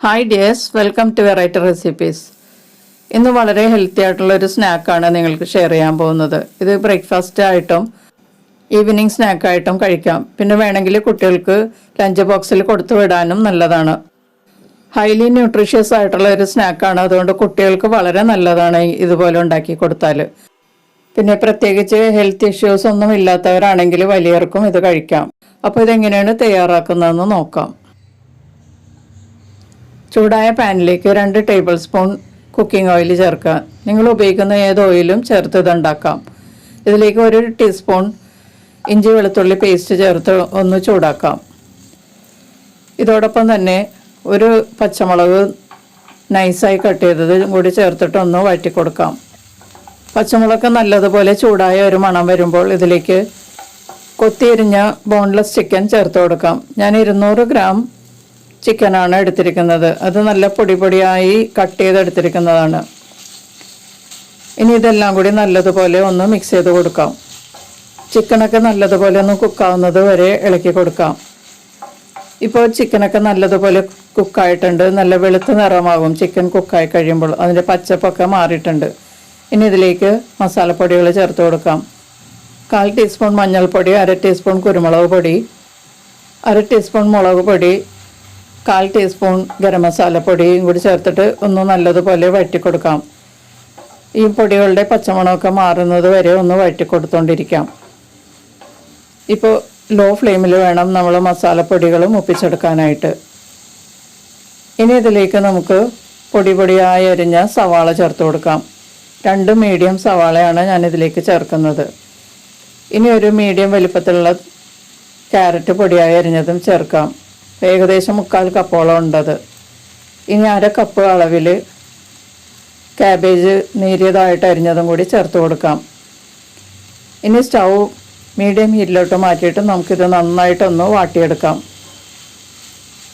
Hi dears, welcome to variety recipes. ഇന്ന് വളരെ healthy ആയിട്ടുള്ളൊരു സ്നാക്കാണ് നിങ്ങൾക്ക് ഷെയർ ചെയ്യാൻ പോകുന്നത്. ഇത് ബ്രേക്ക്ഫാസ്റ്റ് ആയിട്ടും ഈവനിങ് സ്നാക്കായിട്ടും കഴിക്കാം. പിന്നെ വേണമെങ്കിൽ കുട്ടികൾക്ക് ലഞ്ച് ബോക്സിൽ കൊടുത്തു വിടാനും നല്ലതാണ്. ഹൈലി ന്യൂട്രീഷ്യസ് ആയിട്ടുള്ള ഒരു സ്നാക്കാണ്. അതുകൊണ്ട് കുട്ടികൾക്ക് വളരെ നല്ലതാണ് ഇതുപോലെ ഉണ്ടാക്കി കൊടുത്താൽ. പിന്നെ പ്രത്യേകിച്ച് ഹെൽത്ത് ഇഷ്യൂസ് ഒന്നും ഇല്ലാത്തവരാണെങ്കിൽ വലിയവർക്കും ഇത് കഴിക്കാം. അപ്പോൾ ഇതെങ്ങനെയാണ് തയ്യാറാക്കുന്നതെന്ന് നോക്കാം. ചൂടായ പാനിലേക്ക് 2 ടേബിൾ സ്പൂൺ കുക്കിംഗ് ഓയിൽ ചേർക്കുക. നിങ്ങൾ ഉപയോഗിക്കുന്ന ഏത് ഓയിലും ചേർത്ത് ഇതുണ്ടാക്കാം. ഇതിലേക്ക് 1 ടീസ്പൂൺ ഇഞ്ചി വെളുത്തുള്ളി പേസ്റ്റ് ചേർത്ത് ഒന്ന് ചൂടാക്കാം. ഇതോടൊപ്പം തന്നെ 1 പച്ചമുളക് നൈസായി കട്ട് ചെയ്തത് കൂടി ചേർത്തിട്ട് ഒന്ന് വഴറ്റി കൊടുക്കാം. പച്ചമുളക് നല്ലതുപോലെ ചൂടായ ഒരു മണം വരുമ്പോൾ ഇതിലേക്ക് കൊത്തിയരിഞ്ഞ ബോൺലെസ് ചിക്കൻ ചേർത്ത് കൊടുക്കാം. ഞാൻ 200 ഗ്രാം ചിക്കനാണ് എടുത്തിരിക്കുന്നത്. അത് നല്ല പൊടിയായി കട്ട് ചെയ്തെടുത്തിരിക്കുന്നതാണ്. ഇനി ഇതെല്ലാം കൂടി നല്ലതുപോലെ ഒന്ന് മിക്സ് ചെയ്ത് കൊടുക്കാം. ചിക്കനൊക്കെ നല്ലതുപോലെ ഒന്ന് കുക്കാവുന്നത് വരെ ഇളക്കി കൊടുക്കാം. ഇപ്പോൾ ചിക്കനൊക്കെ നല്ലതുപോലെ കുക്കായിട്ടുണ്ട്. നല്ല വെളുത്ത നിറമാകും ചിക്കൻ കുക്കായി കഴിയുമ്പോൾ. അതിൻ്റെ പച്ചപ്പൊക്കെ മാറിയിട്ടുണ്ട്. ഇനി ഇതിലേക്ക് മസാലപ്പൊടികൾ ചേർത്ത് കൊടുക്കാം. 1/4 ടീസ്പൂൺ മഞ്ഞൾപ്പൊടി, 1/2 ടീസ്പൂൺ കുരുമുളക് പൊടി, 1/2 ടീസ്പൂൺ മുളക് പൊടി, 1/4 ടീസ്പൂൺ ഗരം മസാലപ്പൊടിയും കൂടി ചേർത്തിട്ട് ഒന്ന് നല്ലതുപോലെ വഴറ്റി കൊടുക്കാം. ഈ പൊടികളുടെ പച്ചമണമൊക്കെ മാറുന്നത് വരെ ഒന്ന് വഴറ്റി കൊടുത്തുകൊണ്ടിരിക്കാം. ഇപ്പോൾ ലോ ഫ്ലെയിമിൽ വേണം നമ്മൾ മസാലപ്പൊടികളും ഒപ്പിച്ചെടുക്കാനായിട്ട്. ഇനി ഇതിലേക്ക് നമുക്ക് പൊടിയായി അരിഞ്ഞ സവാള ചേർത്ത് കൊടുക്കാം. 2 മീഡിയം സവാളയാണ് ഞാനിതിലേക്ക് ചേർക്കുന്നത്. ഇനി ഒരു മീഡിയം വലിപ്പത്തിലുള്ള ക്യാരറ്റ് പൊടിയായി അരിഞ്ഞതും ചേർക്കാം. ഏകദേശം 3/4 കപ്പോളം ഉണ്ടത്. ഇനി 1/2 കപ്പ് അളവിൽ ക്യാബേജ് നേരിയതായിട്ട് അരിഞ്ഞതും കൂടി ചേർത്ത് കൊടുക്കാം. ഇനി സ്റ്റൗ മീഡിയം ഹീറ്റിലോട്ട് മാറ്റിയിട്ട് നമുക്കിത് നന്നായിട്ടൊന്ന് വാട്ടിയെടുക്കാം.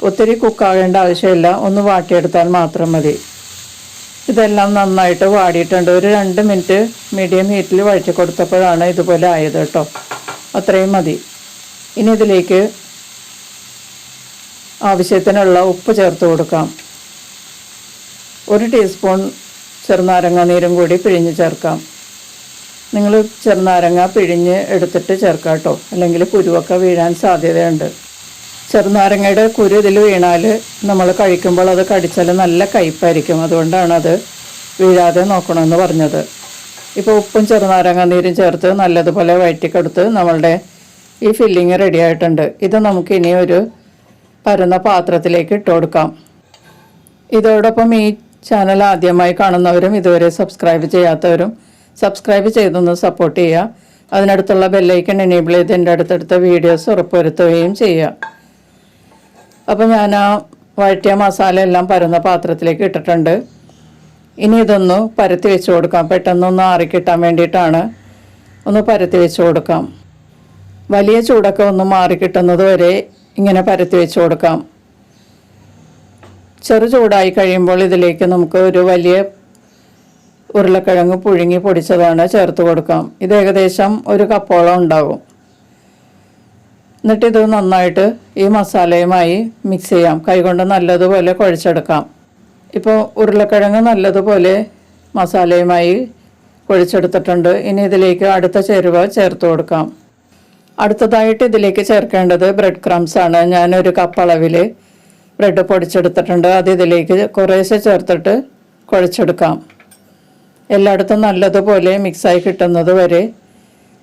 ഒത്തിരി കുക്കാകേണ്ട ആവശ്യമില്ല, ഒന്ന് വാട്ടിയെടുത്താൽ മാത്രം മതി. ഇതെല്ലാം നന്നായിട്ട് വാടിയിട്ടുണ്ട്. ഒരു 2 മിനിറ്റ് മീഡിയം ഹീറ്റിൽ വഴറ്റി കൊടുത്തപ്പോഴാണ് ഇതുപോലെ ആയത് കേട്ടോ. അത്രയും മതി. ഇനി ഇതിലേക്ക് ആവശ്യത്തിനുള്ള ഉപ്പ് ചേർത്ത് കൊടുക്കാം. 1 ടീസ്പൂൺ ചെറുനാരങ്ങ നീരും കൂടി പിഴിഞ്ഞ് ചേർക്കാം. നിങ്ങൾ ചെറുനാരങ്ങ പിഴിഞ്ഞ് എടുത്തിട്ട് ചേർക്കാം കേട്ടോ, അല്ലെങ്കിൽ കുരുവൊക്കെ വീഴാൻ സാധ്യതയുണ്ട്. ചെറുനാരങ്ങയുടെ കുരു ഇതിൽ വീണാൽ നമ്മൾ കഴിക്കുമ്പോൾ അത് കടിച്ചാൽ നല്ല കയ്പ്പായിരിക്കും. അതുകൊണ്ടാണ് അത് വീഴാതെ നോക്കണമെന്ന് പറഞ്ഞത്. ഇപ്പോൾ ഉപ്പും ചെറുനാരങ്ങ നീരും ചേർത്ത് നല്ലതുപോലെ വഴറ്റിക്കെടുത്ത് നമ്മളുടെ ഈ ഫില്ലിങ് റെഡി ആയിട്ടുണ്ട്. ഇത് നമുക്ക് ഇനി ഒരു പരന്ന പാത്രത്തിലേക്ക് ഇട്ട് കൊടുക്കാം. ഇതോടൊപ്പം ഈ ചാനൽ ആദ്യമായി കാണുന്നവരും ഇതുവരെ സബ്സ്ക്രൈബ് ചെയ്യാത്തവരും സബ്സ്ക്രൈബ് ചെയ്തൊന്ന് സപ്പോർട്ട് ചെയ്യുക. അതിനടുത്തുള്ള ബെല്ലൈക്കൺ എനേബിൾ ചെയ്ത് എൻ്റെ അടുത്തടുത്ത വീഡിയോസ് ഉറപ്പുവരുത്തുകയും ചെയ്യുക. അപ്പോൾ ഞാൻ ആ വഴറ്റിയ മസാല എല്ലാം പരന്ന പാത്രത്തിലേക്ക് ഇട്ടിട്ടുണ്ട്. ഇനി ഇതൊന്ന് പരത്തി വെച്ച് കൊടുക്കാം. പെട്ടെന്നൊന്ന് ആറിക്കിട്ടാൻ വേണ്ടിയിട്ടാണ്. ഒന്ന് പരത്തി വെച്ച് കൊടുക്കാം. വലിയ ചൂടൊക്കെ ഒന്ന് മാറിക്കിട്ടുന്നത് വരെ ഇങ്ങനെ പരത്തി വെച്ച് കൊടുക്കാം. ചെറു ചൂടായി കഴിയുമ്പോൾ ഇതിലേക്ക് നമുക്ക് ഒരു വലിയ ഉരുളക്കിഴങ്ങ് പുഴുങ്ങി പൊടിച്ചതാണ് ചേർത്ത് കൊടുക്കാം. ഇത് ഏകദേശം 1 കപ്പോളം ഉണ്ടാകും. എന്നിട്ടിത് നന്നായിട്ട് ഈ മസാലയുമായി മിക്സ് ചെയ്യാം. കൈകൊണ്ട് നല്ലതുപോലെ കുഴച്ചെടുക്കാം. ഇപ്പോൾ ഉരുളക്കിഴങ്ങ് നല്ലതുപോലെ മസാലയുമായി കുഴച്ചെടുത്തിട്ടുണ്ട്. ഇനി ഇതിലേക്ക് അടുത്ത ചേരുവ ചേർത്ത് കൊടുക്കാം. അടുത്തതായിട്ട് ഇതിലേക്ക് ചേർക്കേണ്ടത് ബ്രെഡ് ക്രംസ് ആണ്. ഞാൻ 1 കപ്പ് അളവിൽ ബ്രെഡ് പൊടിച്ചെടുത്തിട്ടുണ്ട്. അത് ഇതിലേക്ക് കുറേശ്ശെ ചേർത്തിട്ട് കുഴച്ചെടുക്കാം. എല്ലായിടത്തും നല്ലതുപോലെ മിക്സായി കിട്ടുന്നത് വരെ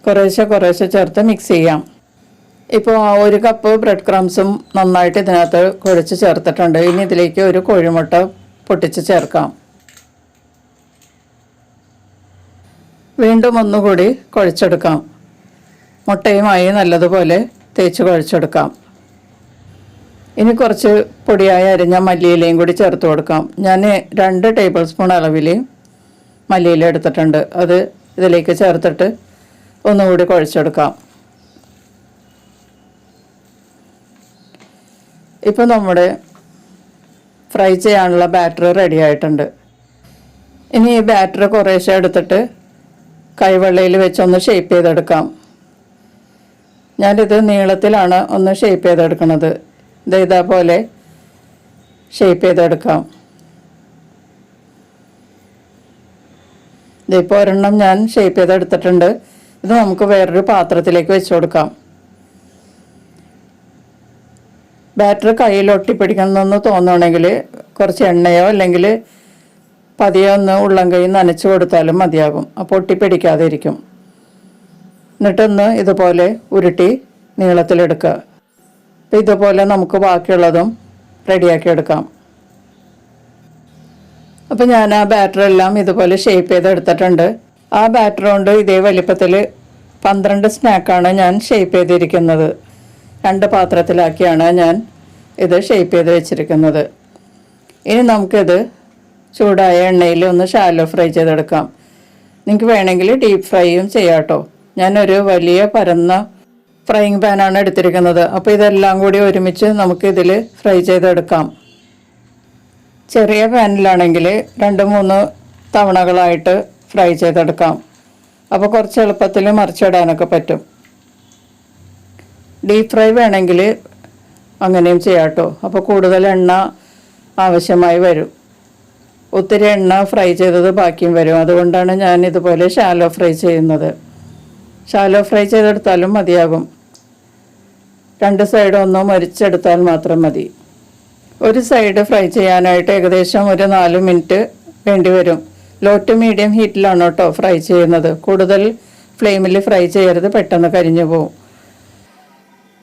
കുറേശ്ശെ ചേർത്ത് മിക്സ് ചെയ്യാം. ഇപ്പോൾ 1 കപ്പ് ബ്രെഡ് ക്രംസും നന്നായിട്ട് ഇതിനകത്ത് കുഴച്ച് ചേർത്തിട്ടുണ്ട്. ഇനി ഇതിലേക്ക് 1 കോഴിമുട്ട പൊട്ടിച്ച് ചേർക്കാം. വീണ്ടും ഒന്നുകൂടി കുഴച്ചെടുക്കാം. മുട്ടയുമായി നല്ലതുപോലെ തേച്ച് കുഴച്ചെടുക്കാം. ഇനി കുറച്ച് പൊടിയായി അരിഞ്ഞ മല്ലിയിലയും കൂടി ചേർത്ത് കൊടുക്കാം. ഞാൻ 2 ടേബിൾ സ്പൂൺ അളവിൽ മല്ലിയില എടുത്തിട്ടുണ്ട്. അത് ഇതിലേക്ക് ചേർത്തിട്ട് ഒന്നുകൂടി കുഴച്ചെടുക്കാം. ഇപ്പോൾ നമ്മുടെ ഫ്രൈ ചെയ്യാനുള്ള ബാറ്റർ റെഡി ആയിട്ടുണ്ട്. ഇനി ഈ ബാറ്റർ കുറേശ്ശെ എടുത്തിട്ട് കൈവെള്ളയിൽ വെച്ചൊന്ന് ഷേപ്പ് ചെയ്തെടുക്കാം. ഞാനിത് നീളത്തിലാണ് ഒന്ന് ഷേപ്പ് ചെയ്തെടുക്കുന്നത്. ഇതേപോലെ ഷേപ്പ് ചെയ്തെടുക്കാം. ഇതിപ്പോൾ ഒരെണ്ണം ഞാൻ ഷേപ്പ് ചെയ്തെടുത്തിട്ടുണ്ട്. ഇത് നമുക്ക് വേറൊരു പാത്രത്തിലേക്ക് വെച്ച് കൊടുക്കാം. ബാറ്റർ കയ്യിൽ ഒട്ടിപ്പിടിക്കണമെന്ന് തോന്നുകയാണെങ്കിൽ കുറച്ച് എണ്ണയോ അല്ലെങ്കിൽ പതിയെ ഒന്ന് ഉള്ളം കൈ നനച്ച് കൊടുത്താലും മതിയാകും. അപ്പോൾ ഒട്ടിപ്പിടിക്കാതെ ഇരിക്കും. എന്നിട്ടൊന്ന് ഇതുപോലെ ഉരുട്ടി നീളത്തിലെടുക്കുക. അപ്പോൾ ഇതുപോലെ നമുക്ക് ബാക്കിയുള്ളതും റെഡിയാക്കി എടുക്കാം. അപ്പോൾ ഞാൻ ആ ബാറ്ററെല്ലാം ഇതുപോലെ ഷേപ്പ് ചെയ്തെടുത്തിട്ടുണ്ട്. ആ ബാറ്റർ കൊണ്ട് ഇതേ വലിപ്പത്തിൽ 12 സ്നാക്കാണ് ഞാൻ ഷേപ്പ് ചെയ്തിരിക്കുന്നത്. 2 പാത്രത്തിലാക്കിയാണ് ഞാൻ ഇത് ഷേപ്പ് ചെയ്ത് വെച്ചിരിക്കുന്നത്. ഇനി നമുക്കിത് ചൂടായ എണ്ണയിൽ ഒന്ന് ഷാലോ ഫ്രൈ ചെയ്തെടുക്കാം. നിങ്ങൾക്ക് വേണമെങ്കിൽ ഡീപ്പ് ഫ്രൈയും ചെയ്യാം കേട്ടോ. ഞാനൊരു വലിയ പരന്ന ഫ്രൈയിങ് പാനാണ് എടുത്തിരിക്കുന്നത്. അപ്പോൾ ഇതെല്ലാം കൂടി ഒരുമിച്ച് നമുക്കിതിൽ ഫ്രൈ ചെയ്തെടുക്കാം. ചെറിയ പാനിലാണെങ്കിൽ 2-3 തവണകളായിട്ട് ഫ്രൈ ചെയ്തെടുക്കാം. അപ്പോൾ കുറച്ച് എളുപ്പത്തിൽ മറിച്ചിടാനൊക്കെ പറ്റും. ഡീപ്പ് ഫ്രൈ വേണമെങ്കിൽ അങ്ങനെയും ചെയ്യാം കേട്ടോ. അപ്പോൾ കൂടുതൽ എണ്ണ ആവശ്യമായി വരും. ഒത്തിരി എണ്ണ ഫ്രൈ ചെയ്തത് ബാക്കിയും വരും. അതുകൊണ്ടാണ് ഞാൻ ഇതുപോലെ ഷാലോ ഫ്രൈ ചെയ്യുന്നത്. ഷാലോ ഫ്രൈ ചെയ്തെടുത്താലും മതിയാകും. 2 സൈഡും ഒന്ന് മരിച്ചെടുത്താൽ മാത്രം മതി. ഒരു സൈഡ് ഫ്രൈ ചെയ്യാനായിട്ട് ഏകദേശം ഒരു 4 മിനിറ്റ് വേണ്ടി വരും. ലോ ടു മീഡിയം ഹീറ്റിലാണ് കേട്ടോ ഫ്രൈ ചെയ്യുന്നത്. കൂടുതൽ ഫ്ലെയിമിൽ ഫ്രൈ ചെയ്യരുത്, പെട്ടെന്ന് കരിഞ്ഞു പോകും.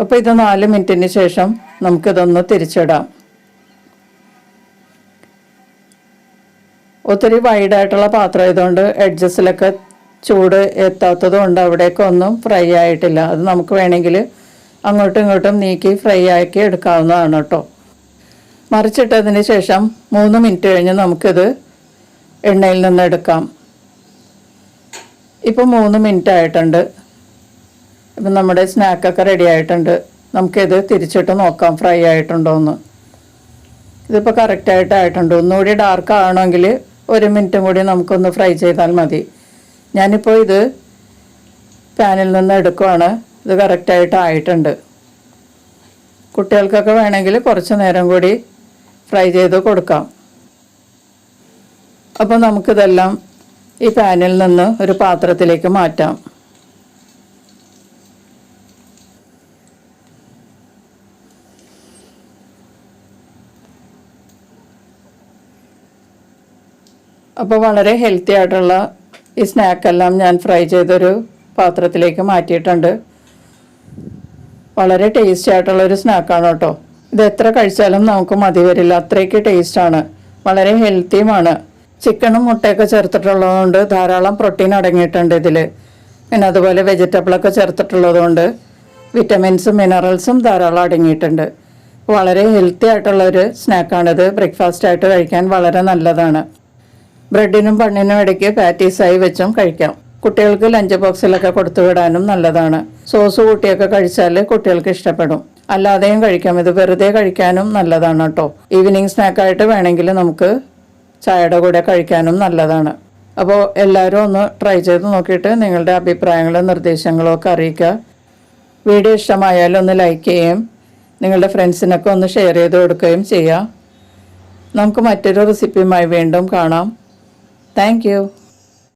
അപ്പോൾ ഇത് 4 മിനിറ്റിന് ശേഷം നമുക്കിതൊന്ന് തിരിച്ചിടാം. ഒത്തിരി വൈഡായിട്ടുള്ള പാത്രം ആയതുകൊണ്ട് എഡ്ജസിലൊക്കെ ചൂട് എത്താത്തത് കൊണ്ട് അവിടേക്ക് ഒന്നും ഫ്രൈ ആയിട്ടില്ല. അത് നമുക്ക് വേണമെങ്കിൽ അങ്ങോട്ടും ഇങ്ങോട്ടും നീക്കി ഫ്രൈ ആക്കി എടുക്കാവുന്നതാണ് കേട്ടോ. മറിച്ചിട്ടതിന് ശേഷം 3 മിനിറ്റ് കഴിഞ്ഞ് നമുക്കിത് എണ്ണയിൽ നിന്ന് എടുക്കാം. ഇപ്പോൾ 3 മിനിറ്റ് ആയിട്ടുണ്ട്. ഇപ്പം നമ്മുടെ സ്നാക്കൊക്കെ റെഡി ആയിട്ടുണ്ട്. നമുക്കിത് തിരിച്ചിട്ട് നോക്കാം ഫ്രൈ ആയിട്ടുണ്ടോ എന്ന്. ഇതിപ്പോൾ കറക്റ്റായിട്ടായിട്ടുണ്ട്. ഒന്നുകൂടി ഡാർക്ക് ആവണമെങ്കിൽ 1 മിനിറ്റും കൂടി നമുക്കൊന്ന് ഫ്രൈ ചെയ്താൽ മതി. ഞാനിപ്പോൾ ഇത് പാനിൽ നിന്ന് എടുക്കുവാണ്. ഇത് കറക്റ്റായിട്ട് ആയിട്ടുണ്ട്. കുട്ടികൾക്കൊക്കെ വേണമെങ്കിൽ കുറച്ച് നേരം കൂടി ഫ്രൈ ചെയ്ത് കൊടുക്കാം. അപ്പോൾ നമുക്കിതെല്ലാം ഈ പാനിൽ നിന്ന് ഒരു പാത്രത്തിലേക്ക് മാറ്റാം. അപ്പോൾ വളരെ ഹെൽത്തി ആയിട്ടുള്ള ഈ സ്നാക്കെല്ലാം ഞാൻ ഫ്രൈ ചെയ്തൊരു പാത്രത്തിലേക്ക് മാറ്റിയിട്ടുണ്ട്. വളരെ ടേസ്റ്റി ആയിട്ടുള്ളൊരു സ്നാക്കാണ് കേട്ടോ. ഇത് എത്ര കഴിച്ചാലും നമുക്ക് മതി വരില്ല, അത്രയ്ക്ക് ടേസ്റ്റാണ്. വളരെ ഹെൽത്തിയുമാണ്. ചിക്കനും മുട്ടയൊക്കെ ചേർത്തിട്ടുള്ളതുകൊണ്ട് ധാരാളം പ്രോട്ടീൻ അടങ്ങിയിട്ടുണ്ട് ഇതിൽ. പിന്നെ അതുപോലെ വെജിറ്റബിളൊക്കെ ചേർത്തിട്ടുള്ളത് കൊണ്ട് വിറ്റമിൻസും മിനറൽസും ധാരാളം അടങ്ങിയിട്ടുണ്ട്. വളരെ ഹെൽത്തി ആയിട്ടുള്ളൊരു സ്നാക്കാണിത്. ബ്രേക്ക്ഫാസ്റ്റായിട്ട് കഴിക്കാൻ വളരെ നല്ലതാണ്. ബ്രെഡിനും ബണ്ണിനും ഇടയ്ക്ക് പാറ്റീസായി വെച്ചും കഴിക്കാം. കുട്ടികൾക്ക് ലഞ്ച് ബോക്സിലൊക്കെ കൊടുത്തു വിടാനും നല്ലതാണ്. സോസ് കൂട്ടിയൊക്കെ കഴിച്ചാൽ കുട്ടികൾക്ക് ഇഷ്ടപ്പെടും. അല്ലാതെയും കഴിക്കാം. ഇത് വെറുതെ കഴിക്കാനും നല്ലതാണ് കേട്ടോ. ഈവനിങ് സ്നാക്കായിട്ട് വേണമെങ്കിൽ നമുക്ക് ചായയുടെ കൂടെ കഴിക്കാനും നല്ലതാണ്. അപ്പോൾ എല്ലാവരും ഒന്ന് ട്രൈ ചെയ്ത് നോക്കിയിട്ട് നിങ്ങളുടെ അഭിപ്രായങ്ങളും നിർദ്ദേശങ്ങളും ഒക്കെ അറിയിക്കുക. വീഡിയോ ഇഷ്ടമായാലും ഒന്ന് ലൈക്ക് ചെയ്യുകയും നിങ്ങളുടെ ഫ്രണ്ട്സിനൊക്കെ ഒന്ന് ഷെയർ ചെയ്ത് കൊടുക്കുകയും ചെയ്യുക. നമുക്ക് മറ്റൊരു റെസിപ്പിയുമായി വീണ്ടും കാണാം. Thank you.